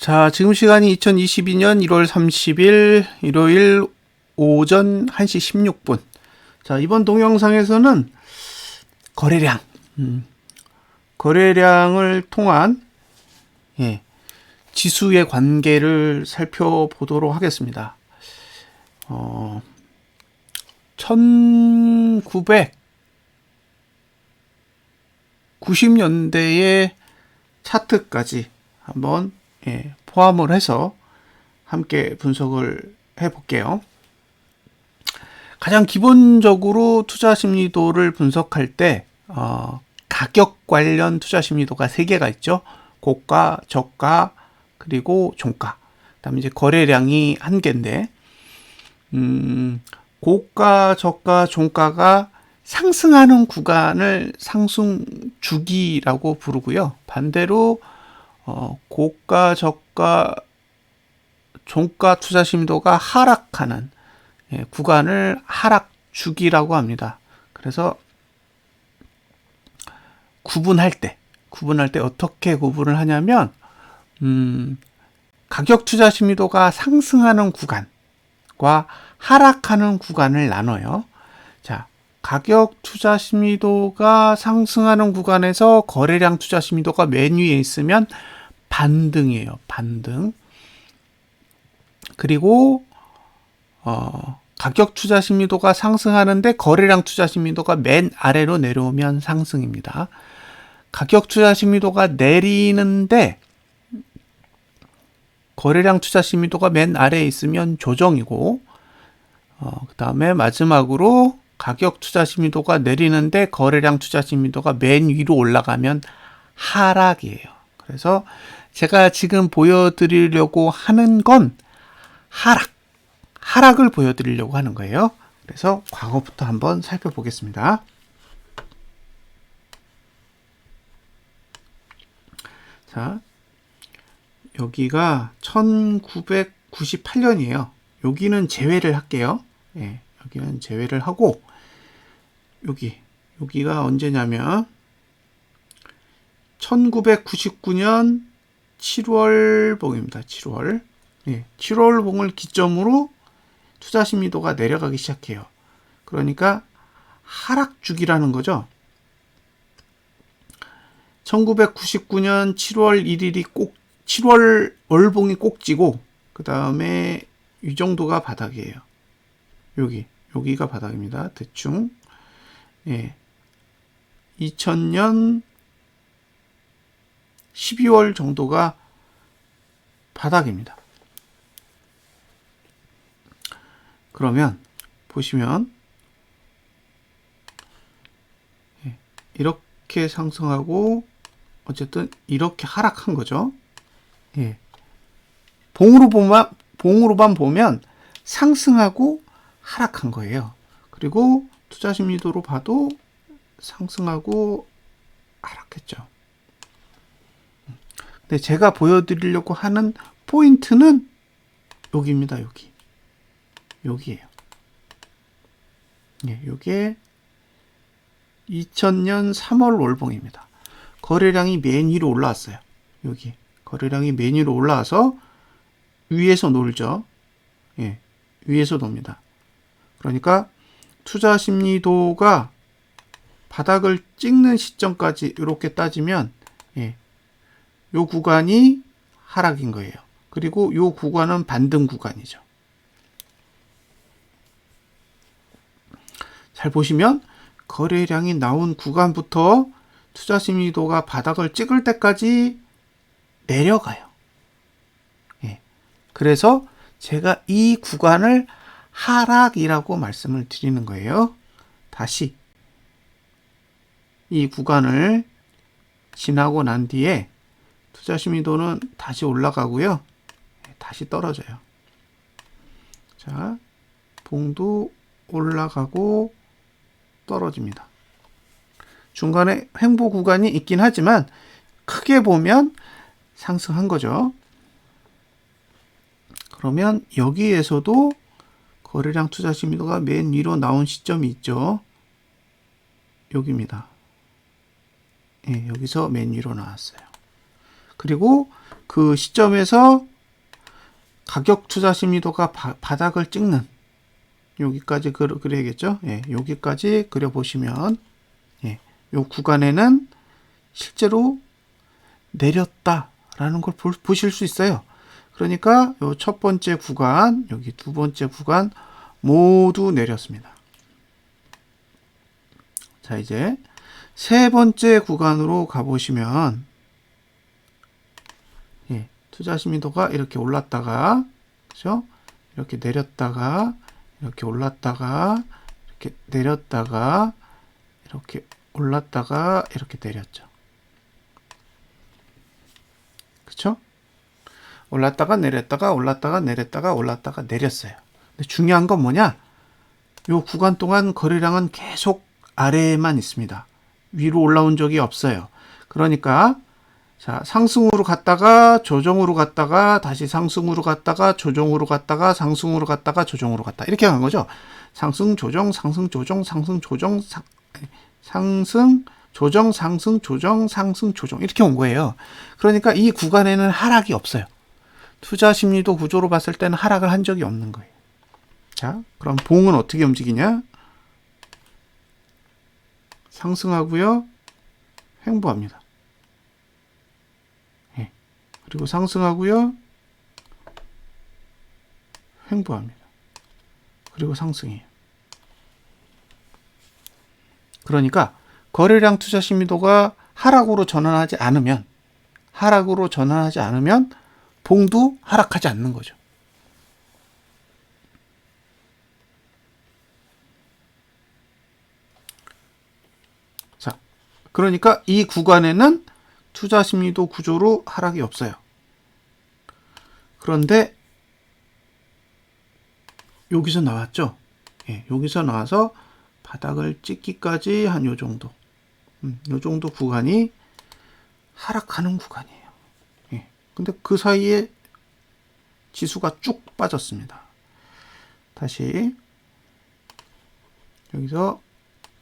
자, 지금 시간이 2022년 1월 30일 일요일 오전 1시 16분. 자, 이번 동영상에서는 거래량, 거래량을 통한 지수의 관계를 살펴보도록 하겠습니다. 1990년대의 차트까지 한번 포함을 해서 함께 분석을 해볼게요. 가장 기본적으로 투자 심리도를 분석할 때 가격 관련 투자 심리도가 3개가 있죠. 고가, 저가, 그리고 종가. 그다음에 이제 거래량이 1개인데 고가, 저가, 종가가 상승하는 구간을 상승 주기라고 부르고요. 반대로 고가, 저가, 종가 투자 심도가 하락하는 구간을 하락 주기라고 합니다. 그래서 구분할 때 어떻게 구분을 하냐면 가격 투자 심도가 상승하는 구간과 하락하는 구간을 나눠요. 자, 가격 투자 심리도가 상승하는 구간에서 거래량 투자 심리도가 맨 위에 있으면 반등이에요. 반등. 그리고 가격 투자 심리도가 상승하는데 거래량 투자 심리도가 맨 아래로 내려오면 상승입니다. 가격 투자 심리도가 내리는데 거래량 투자 심리도가 맨 아래에 있으면 조정이고 그 다음에 마지막으로 가격 투자 심리도가 내리는데 거래량 투자 심리도가 맨 위로 올라가면 하락이에요. 그래서 제가 지금 보여드리려고 하는 건 하락을 보여드리려고 하는 거예요. 그래서 과거부터 한번 살펴보겠습니다. 자, 여기가 1998년이에요. 여기는 제외를 할게요. 여기는 제외를 하고 여기가 언제냐면 1999년 7월봉입니다. 7월봉을 기점으로 투자 심리도가 내려가기 시작해요. 그러니까 하락 주기라는 거죠. 1999년 7월 1일이 7월 월봉이 꼭지고 그 다음에 이 정도가 바닥이에요. 여기가 바닥입니다. 대충 2000년 12월 정도가 바닥입니다. 그러면 보시면 이렇게 상승하고 어쨌든 이렇게 하락한 거죠. 봉으로만 보면 상승하고 하락한 거예요. 그리고 투자 심리도로 봐도 상승하고 하락했죠. 근데 제가 보여드리려고 하는 포인트는 여기입니다. 여기에요. 요게 2000년 3월 월봉입니다. 거래량이 맨 위로 올라왔어요. 여기 거래량이 맨 위로 올라와서 위에서 놀죠. 위에서 놉니다. 그러니까 투자 심리도가 바닥을 찍는 시점까지 이렇게 따지면 요 구간이 하락인 거예요. 그리고 요 구간은 반등 구간이죠. 잘 보시면 거래량이 나온 구간부터 투자 심리도가 바닥을 찍을 때까지 내려가요. 그래서 제가 이 구간을 하락이라고 말씀을 드리는 거예요. 다시 이 구간을 지나고 난 뒤에 투자 심리도는 다시 올라가고요. 다시 떨어져요. 자, 봉도 올라가고 떨어집니다. 중간에 횡보 구간이 있긴 하지만 크게 보면 상승한 거죠. 그러면 여기에서도 거래량 투자 심리도가 맨 위로 나온 시점이 있죠. 여기입니다. 여기서 맨 위로 나왔어요. 그리고 그 시점에서 가격 투자 심리도가 바닥을 찍는 여기까지 그려야겠죠. 예, 여기까지 그려보시면 예, 요 구간에는 실제로 내렸다라는 걸 보실 수 있어요. 그러니까 요 첫 번째 구간, 여기 두 번째 구간 모두 내렸습니다. 자, 이제 세 번째 구간으로 가보시면 예, 투자 심리도가 이렇게 올랐다가 그죠? 이렇게 내렸다가 이렇게 올랐다가 이렇게 내렸다가 이렇게 올랐다가 이렇게 내렸죠. 그쵸? 올랐다가 내렸다가 올랐다가 내렸다가 올랐다가 내렸어요. 근데 중요한 건 뭐냐? 요 구간 동안 거래량은 계속 아래에만 있습니다. 위로 올라온 적이 없어요. 그러니까 자, 상승으로 갔다가 조정으로 갔다가 다시 상승으로 갔다가 조정으로 갔다가 상승으로 갔다가 조정으로 갔다 이렇게 간 거죠. 상승 조정 상승 조정 상승 조정 상승 조정 상승 조정 상승 조정 이렇게 온 거예요. 그러니까 이 구간에는 하락이 없어요. 투자 심리도 구조로 봤을 때는 하락을 한 적이 없는 거예요. 자, 그럼 봉은 어떻게 움직이냐? 상승하고요. 횡보합니다. 예. 그리고 상승하고요. 횡보합니다. 그리고 상승해요. 그러니까 거래량 투자 심리도가 하락으로 전환하지 않으면 봉도 하락하지 않는 거죠. 자, 그러니까 이 구간에는 투자 심리도 구조로 하락이 없어요. 그런데 여기서 나왔죠. 예, 여기서 나와서 바닥을 찍기까지 한 요 정도. 요 정도 구간이 하락하는 구간이에요. 예. 근데 그 사이에 지수가 쭉 빠졌습니다. 다시 여기서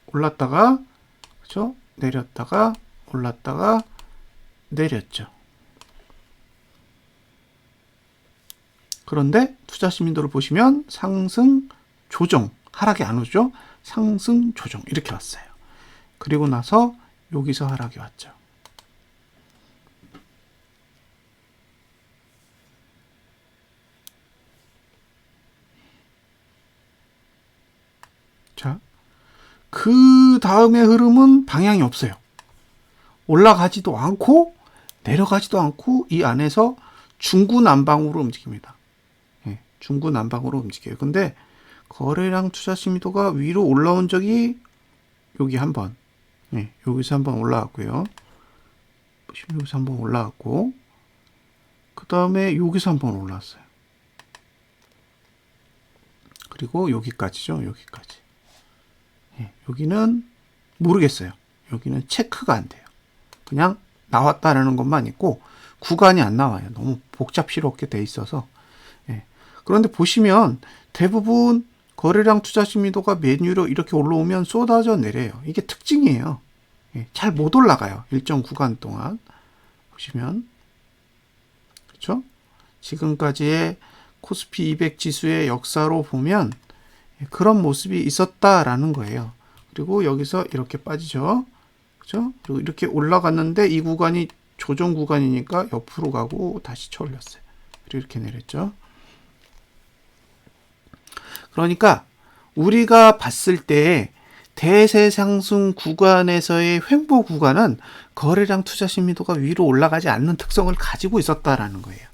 올랐다가 그렇죠? 내렸다가 올랐다가 내렸죠. 그런데 투자 심리도를 보시면 상승 조정 하락이 안 오죠. 상승 조정 이렇게 왔어요. 그리고 나서 여기서 하락이 왔죠. 자, 그 다음의 흐름은 방향이 없어요. 올라가지도 않고 내려가지도 않고 이 안에서 중구난방으로 움직입니다. 예, 중구난방으로 움직여요. 근데 거래량 투자 심리도가 위로 올라온 적이 여기 한번, 예, 여기서 한번 올라왔고요. 여기서 한번 올라왔고, 그 다음에 여기서 한번 올라왔어요. 그리고 여기까지죠. 여기까지. 예, 여기는 모르겠어요. 여기는 체크가 안 돼요. 그냥 나왔다라는 것만 있고 구간이 안 나와요. 너무 복잡스럽게 돼 있어서. 예. 그런데 보시면 대부분 거래량 투자 심리도가 맨 위로 이렇게 올라오면 쏟아져 내려요. 이게 특징이에요. 예. 잘 못 올라가요. 일정 구간 동안. 보시면 그렇죠? 지금까지의 코스피 200 지수의 역사로 보면 그런 모습이 있었다라는 거예요. 그리고 여기서 이렇게 빠지죠. 그죠? 그리고 이렇게 올라갔는데 이 구간이 조정 구간이니까 옆으로 가고 다시 쳐올렸어요. 그리고 이렇게 내렸죠. 그러니까 우리가 봤을 때 대세 상승 구간에서의 횡보 구간은 거래량 투자 심리도가 위로 올라가지 않는 특성을 가지고 있었다라는 거예요.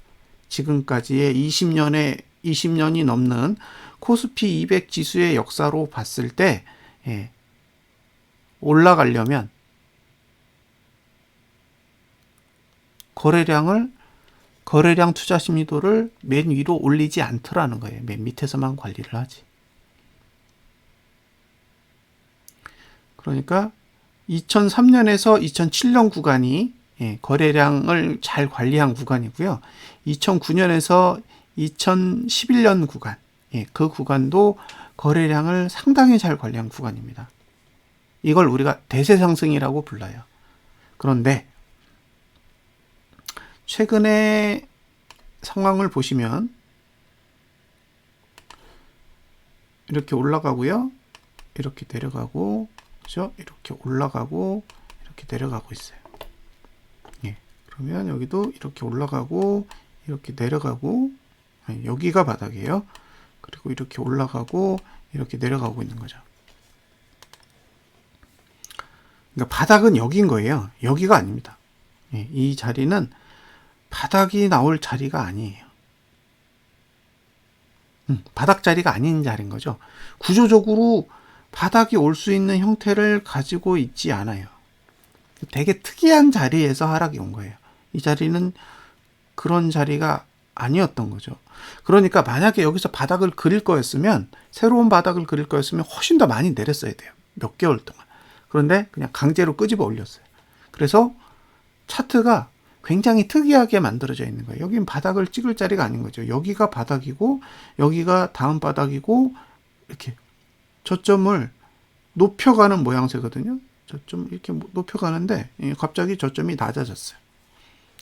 지금까지의 20년이 넘는 코스피 200 지수의 역사로 봤을 때 예, 올라가려면 거래량 투자 심리도를 맨 위로 올리지 않더라는 거예요. 맨 밑에서만 관리를 하지. 그러니까 2003년에서 2007년 구간이 거래량을 잘 관리한 구간이고요. 2009년에서 2011년 구간, 그 구간도 거래량을 상당히 잘 관리한 구간입니다. 이걸 우리가 대세 상승이라고 불러요. 그런데 최근의 상황을 보시면 이렇게 올라가고요. 이렇게 내려가고, 그죠? 이렇게 올라가고, 이렇게 내려가고 있어요. 예. 그러면 여기도 이렇게 올라가고, 이렇게 내려가고, 여기가 바닥이에요. 그리고 이렇게 올라가고, 이렇게 내려가고 있는 거죠. 그러니까 바닥은 여기인 거예요. 여기가 아닙니다. 예. 이 자리는 바닥이 나올 자리가 아니에요. 바닥 자리가 아닌 자리인 거죠. 구조적으로 바닥이 올 수 있는 형태를 가지고 있지 않아요. 되게 특이한 자리에서 하락이 온 거예요. 이 자리는 그런 자리가 아니었던 거죠. 그러니까 만약에 여기서 바닥을 그릴 거였으면, 새로운 바닥을 그릴 거였으면 훨씬 더 많이 내렸어야 돼요. 몇 개월 동안. 그런데 그냥 강제로 끄집어 올렸어요. 그래서 차트가 굉장히 특이하게 만들어져 있는 거예요. 여긴 바닥을 찍을 자리가 아닌 거죠. 여기가 바닥이고, 여기가 다음 바닥이고, 이렇게 저점을 높여가는 모양새거든요. 저점 이렇게 높여가는데 갑자기 저점이 낮아졌어요.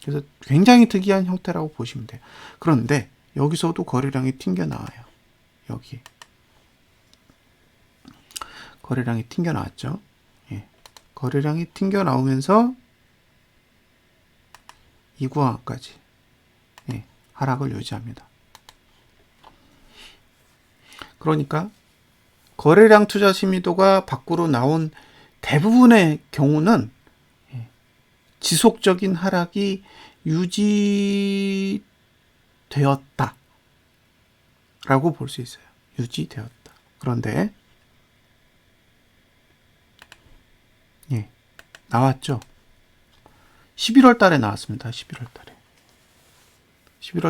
그래서 굉장히 특이한 형태라고 보시면 돼요. 그런데 여기서도 거래량이 튕겨 나와요. 여기 거래량이 튕겨 나왔죠. 예. 거래량이 튕겨 나오면서 이 구간까지 하락을 유지합니다. 그러니까 거래량 투자 심의도가 밖으로 나온 대부분의 경우는 지속적인 하락이 유지되었다 라고 볼 수 있어요. 유지되었다. 그런데 나왔죠. 11월 달에 나왔습니다. 11월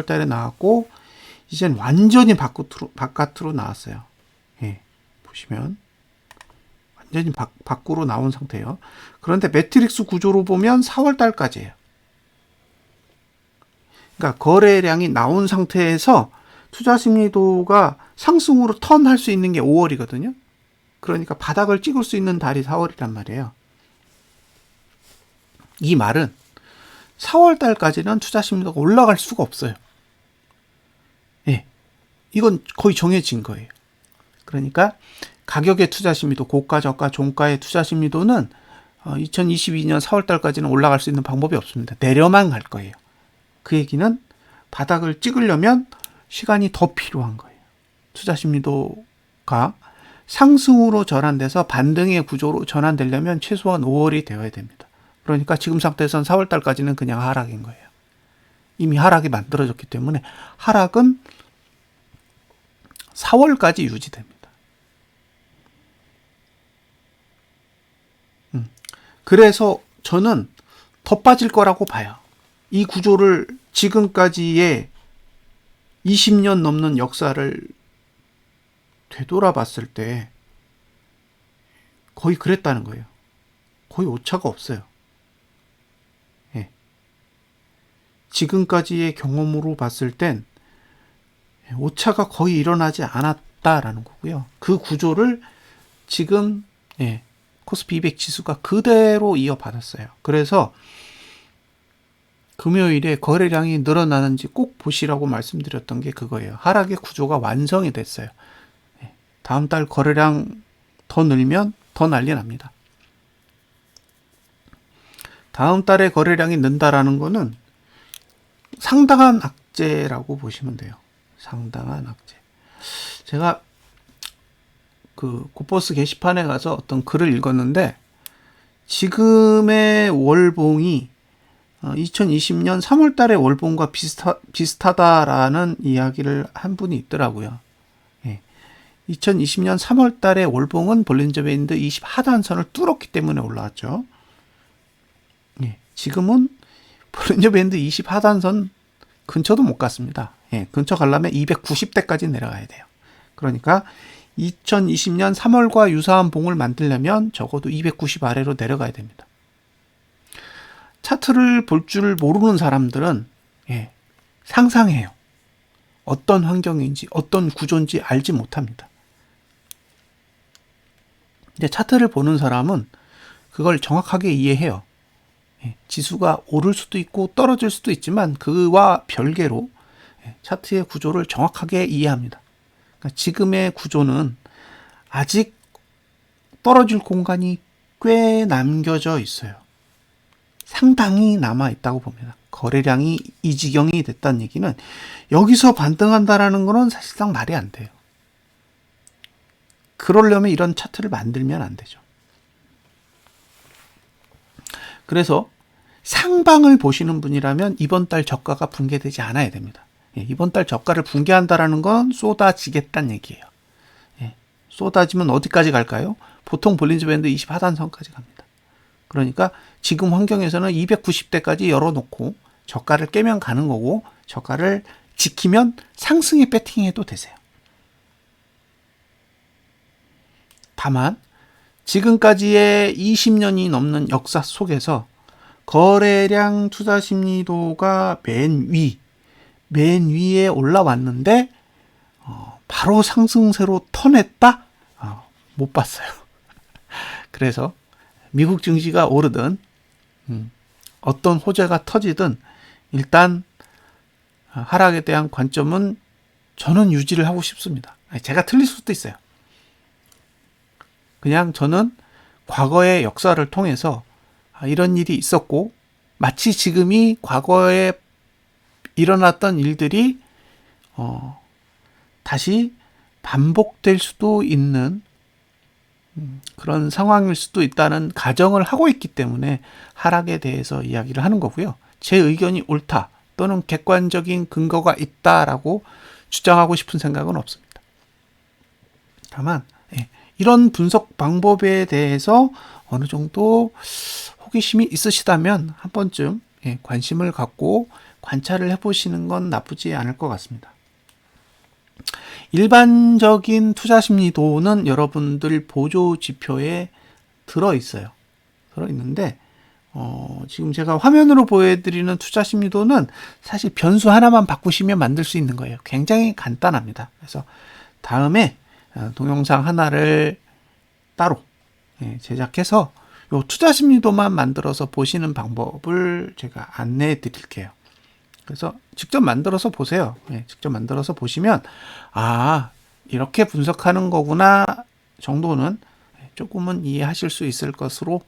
달에 나왔고, 이젠 완전히 바깥으로 나왔어요. 보시면 완전히 밖으로 나온 상태예요. 그런데 매트릭스 구조로 보면 4월 달까지예요. 그러니까 거래량이 나온 상태에서 투자 심리도가 상승으로 턴할 수 있는 게 5월이거든요. 그러니까 바닥을 찍을 수 있는 달이 4월이란 말이에요. 이 말은 4월 달까지는 투자 심리도가 올라갈 수가 없어요. 이건 거의 정해진 거예요. 그러니까 가격의 투자 심리도, 고가, 저가, 종가의 투자 심리도는 2022년 4월 달까지는 올라갈 수 있는 방법이 없습니다. 내려만 갈 거예요. 그 얘기는 바닥을 찍으려면 시간이 더 필요한 거예요. 투자 심리도가 상승으로 전환돼서 반등의 구조로 전환되려면 최소한 5월이 되어야 됩니다. 그러니까 지금 상태에서는 4월 달까지는 그냥 하락인 거예요. 이미 하락이 만들어졌기 때문에 하락은 4월까지 유지됩니다. 그래서 저는 더 빠질 거라고 봐요. 이 구조를 지금까지의 20년 넘는 역사를 되돌아봤을 때 거의 그랬다는 거예요. 거의 오차가 없어요. 지금까지의 경험으로 봤을 땐 오차가 거의 일어나지 않았다라는 거고요. 그 구조를 지금 코스피 200 지수가 그대로 이어받았어요. 그래서 금요일에 거래량이 늘어나는지 꼭 보시라고 말씀드렸던 게 그거예요. 하락의 구조가 완성이 됐어요. 다음 달 거래량 더 늘면 더 난리 납니다. 다음 달에 거래량이 는다라는 거는 상당한 악재라고 보시면 돼요. 상당한 악재. 제가 그 고버스 게시판에 가서 어떤 글을 읽었는데, 지금의 월봉이 2020년 3월 달의 월봉과 비슷하다라는 이야기를 한 분이 있더라고요. 2020년 3월 달의 월봉은 볼린저 밴드 20 하단선을 뚫었기 때문에 올라왔죠. 지금은 볼린저 밴드 20 하단선 근처도 못 갔습니다. 근처 가려면 290대까지 내려가야 돼요. 그러니까 2020년 3월과 유사한 봉을 만들려면 적어도 290 아래로 내려가야 됩니다. 차트를 볼 줄 모르는 사람들은 상상해요. 어떤 환경인지, 어떤 구조인지 알지 못합니다. 근데 차트를 보는 사람은 그걸 정확하게 이해해요. 지수가 오를 수도 있고 떨어질 수도 있지만 그와 별개로 차트의 구조를 정확하게 이해합니다. 그러니까 지금의 구조는 아직 떨어질 공간이 꽤 남겨져 있어요. 상당히 남아 있다고 봅니다. 거래량이 이 지경이 됐다는 얘기는 여기서 반등한다라는 거는 사실상 말이 안 돼요. 그러려면 이런 차트를 만들면 안 되죠. 그래서 상방을 보시는 분이라면 이번 달 저가가 붕괴되지 않아야 됩니다. 이번 달 저가를 붕괴한다라는 건 쏟아지겠다는 얘기예요. 쏟아지면 어디까지 갈까요? 보통 볼린저 밴드 20 하단선까지 갑니다. 그러니까 지금 환경에서는 290대까지 열어놓고 저가를 깨면 가는 거고 저가를 지키면 상승에 배팅해도 되세요. 다만 지금까지의 20년이 넘는 역사 속에서 거래량 투자 심리도가 맨 위에 올라왔는데 바로 상승세로 턴했다? 못 봤어요. 그래서 미국 증시가 오르든 어떤 호재가 터지든 일단 하락에 대한 관점은 저는 유지를 하고 싶습니다. 제가 틀릴 수도 있어요. 그냥 저는 과거의 역사를 통해서 이런 일이 있었고 마치 지금이 과거에 일어났던 일들이 다시 반복될 수도 있는 그런 상황일 수도 있다는 가정을 하고 있기 때문에 하락에 대해서 이야기를 하는 거고요. 제 의견이 옳다 또는 객관적인 근거가 있다라고 주장하고 싶은 생각은 없습니다. 다만 이런 분석 방법에 대해서 어느 정도 호기심이 있으시다면 한 번쯤 관심을 갖고 관찰을 해보시는 건 나쁘지 않을 것 같습니다. 일반적인 투자 심리도는 여러분들 보조 지표에 들어있어요. 들어있는데 지금 제가 화면으로 보여드리는 투자 심리도는 사실 변수 하나만 바꾸시면 만들 수 있는 거예요. 굉장히 간단합니다. 그래서 다음에 동영상 하나를 따로 제작해서 요 투자 심리도만 만들어서 보시는 방법을 제가 안내해 드릴게요. 그래서 직접 만들어서 보세요. 직접 만들어서 보시면 이렇게 분석하는 거구나 정도는 조금은 이해하실 수 있을 것으로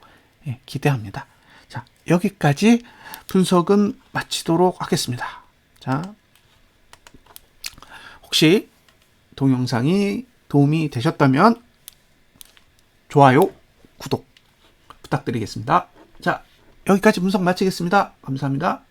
기대합니다. 자, 여기까지 분석은 마치도록 하겠습니다. 자, 혹시 동영상이 도움이 되셨다면 좋아요, 구독 부탁드리겠습니다. 자, 여기까지 분석 마치겠습니다. 감사합니다.